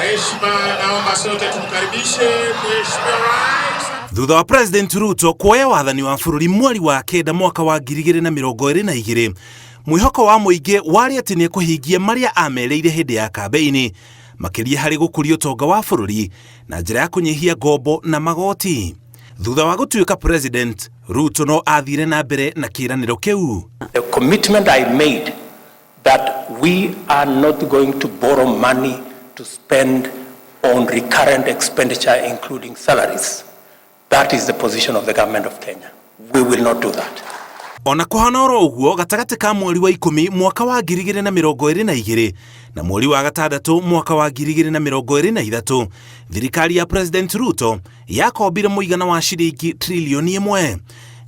heshima naomba sote tumkaribishe Mheshimiwa Rais. Thutha wa President Ruto kuoya wathani wa bũrũri mweri wa kenda mwaka wa 2022, mwĩhoko wa mũingĩ warĩ atĩ nĩ kũhingia marĩa amereire hĩndĩ ya kambeini, makĩria harĩ gũkũria ũtonga wa bũrũri na njĩra ya kũnyihia ngombo na magoti. Thutha wa gũtuĩka President, Ruto no athire na mbere na kĩĩranĩro kĩu. The commitment I made that we are not going to borrow money to spend on recurrent expenditure including salaries. That is the position of the government of Kenya. We will not do that. Ona kũhana oro ũguo, gatagatĩ ka mweri wa 10 mwaka wa 2022 na mweri wa gatandatũ mwaka wa 2023, thirikari ya President Ruto yakombire mũigana wa ciringi trilioni 1.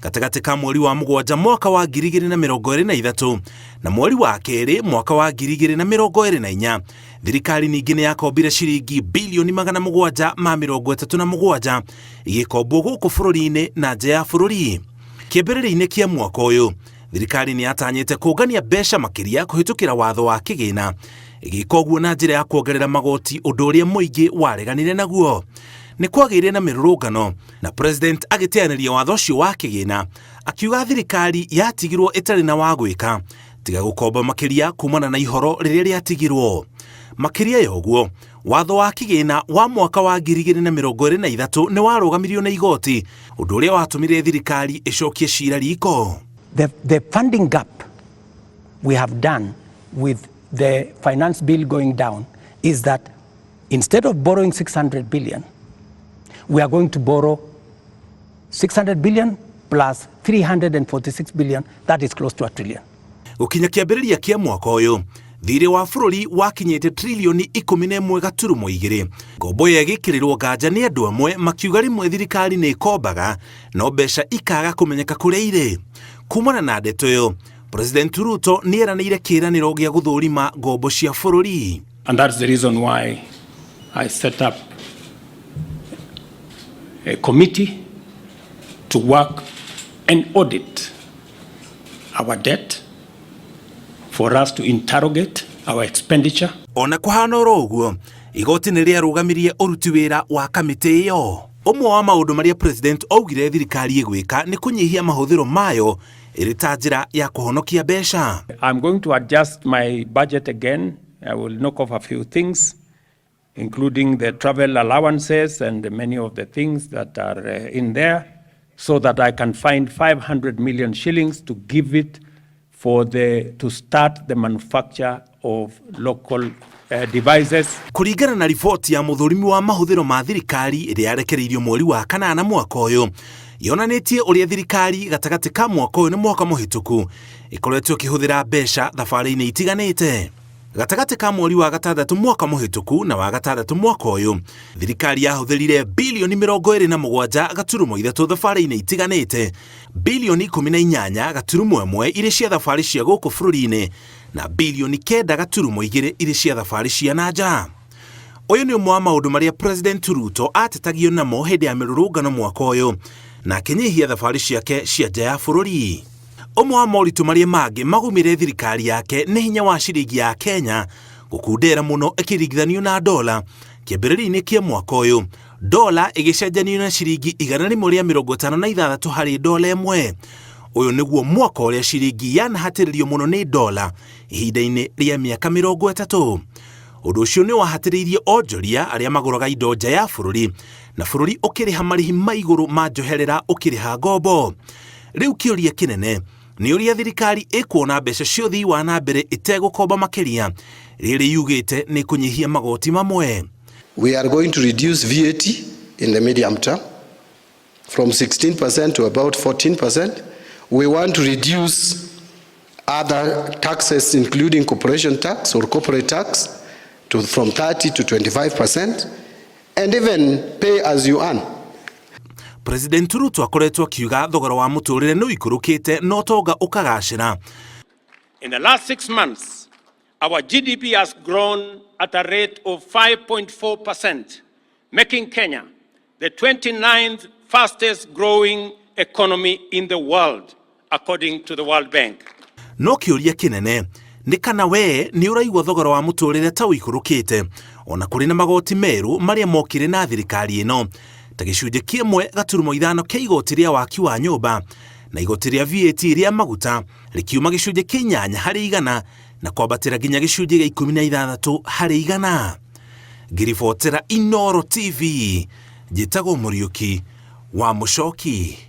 Gatagatĩ ka mweri wa mũgwanja mwaka wa 2023 na mweri wa kerĩ mwaka wa 2024, thirikari ningĩ nĩ yakombire ciringi bilioni 737 igĩkombwo gũkũ bũrũri-inĩ na nja ya bũrũri. Kĩambĩrĩria-inĩ kĩa mwaka ũyũ, thirikari nĩ yatanyĩte kũngania mbeca makĩria kũhĩtũkĩra watho wa kĩgĩna, ĩgĩka ũguo na njĩra ya kuongerera magoti, ũndũ ũrĩa mũingĩ wareganire naguo. Nĩ kwagĩire na mĩrũrũngano na President agĩteanĩria watho ũcio wa kĩgĩna, akiuga thirikari yatigirwo ĩtarĩ na wa gwĩka tiga gũkomba makĩria kumana na ihoro rĩrĩa rĩatigirwo. Makĩria ya ũguo, watho wa kĩgĩna wa mwaka wa 2023 nĩ warũgamirio na igoti, ũndũ ũrĩa watũmire thirikari ĩcokie cira riko. The funding gap we have done with the finance bill going down is that instead of borrowing 600 billion, we are going to borrow 600 billion plus 346 billion, that is close to a trillion. Gũkinya kĩambĩrĩria kĩa mwaka ũyũ, thirĩ wa bũrũri wakinyĩte trilioni 11.2. Ngombo yagĩkĩrĩrwo nganja nĩ andũ amwe, makiuga rĩmwe thirikari nĩ ĩkombaga no mbeca ikaga kũmenyeka kũrĩa irĩ. Kumana na ndeto ĩyo, President Ruto nĩ eranĩire kĩĩranĩro gĩa gũthũrima ngombo cia bũrũri. And that's the reason why I set up a committee to work and audit our debt, for us to interrogate our expenditure. Ona kũhana oro ũguo, igoti nĩ rĩarũgamirie ũruti wĩra wa kamĩtĩ ĩyo. Ũmwe wa maũndũ marĩa President augire thirikari ĩgwĩka nĩ kũnyihia mahũthĩro mayo ĩrĩ ta njĩra ya kũhonokia mbeca. I'm going to adjust my budget again. I will knock off a few things, including the travel allowances and many of the things that are in there, so that I can find 500 million shillings to give it to start the manufacture of local devices. Kũringana na riboti ya mũthũrimi wa mahũthĩro ma thirikari ĩrĩa yarekereirio mweri wa kanana mwaka ũyũ, yonanĩtie ũrĩa thirikari gatagatĩ ka mwaka ũyũ nĩ mwaka mũhĩtũku ĩkoretwo ĩkĩhũthĩra mbeca thabarĩ-inĩ itiganĩte. Gatagatĩ ka mweri wa gatandatũ mwaka mũhĩtũku na wa gatandatũ mwaka ũyũ, thirikari yahũthĩrire bilioni 27.3 thabarĩ-inĩ itiganĩte, bilioni 18.1 irĩ cia thabarĩ cia gũkũ bũrũri-inĩ na bilioni 9.2 irĩ cia thabarĩ cia nanja. Ũyũ nĩ ũmwe wa maũndũ marĩa President Ruto atetagio namo hĩndĩ ya mĩrũrũngano mwaka ũyũ na akĩnyihia thabarĩ ciake cia nja ya bũrũri. Ũmwe wa moritũ marĩa mangĩ magumire thirikari yake nĩ hinya wa ciringi ya Kenya gũkundera mũno ĩkĩringithanio na dola. Kĩambĩrĩria-inĩ kĩa mwaka ũyũ, dola ĩgĩcenjanio na ciringi 156 harĩ dola ĩmwe. Ũyũ nĩguo mwaka ũrĩa ciringi yanahatĩrĩrio mũno nĩ dola ihinda-inĩ rĩa mĩaka 30. Ũndũ ũcio nĩ wahatĩrĩirie onjoria arĩa magũraga indo nja ya bũrũri na bũrũri ũkĩrĩha marĩhi ma igũrũ ma njoherera ũkĩrĩha ngombo. Rĩu kĩũria kĩnene nĩ ũrĩa thirikari ĩkuona mbeca cia ũthii wa na mbere ĩtegũkomba makĩria rĩrĩ yugĩte nĩ kũnyihia magoti mamwe. We are going to reduce VAT in the medium term from 16% to about 14%. We want to reduce other taxes including corporation tax or corporate tax from 30 to 25% and even pay as you earn. President Ruto akoretwo akiuga thogora wa mũtũrĩre nĩ ũikũrũkĩte no ũtonga ũkagacĩra. In the last 6 months, our GDP has grown at a rate of 5.4%, making Kenya the 29th fastest growing economy in the world, according to the World Bank. No kĩũria kĩnene nĩ kana we nĩ ũraigua thogora wa mũtũrĩre ta ũikũrũkĩte ona kũrĩ na magoti merũ marĩa mokire na thirikari ĩno ta gĩcunjĩ kĩmwe gaturumo ithano kĩa igoti rĩa waki wa nyũmba na igoti rĩa VAT rĩa maguta rĩkiuma gĩcunjĩ kĩa 8% na kwambatĩra nginya gĩcunjĩ gĩa 16%. Ngiribotera Inooro TV, njĩtagwo Mũriũki wa Mũchoki.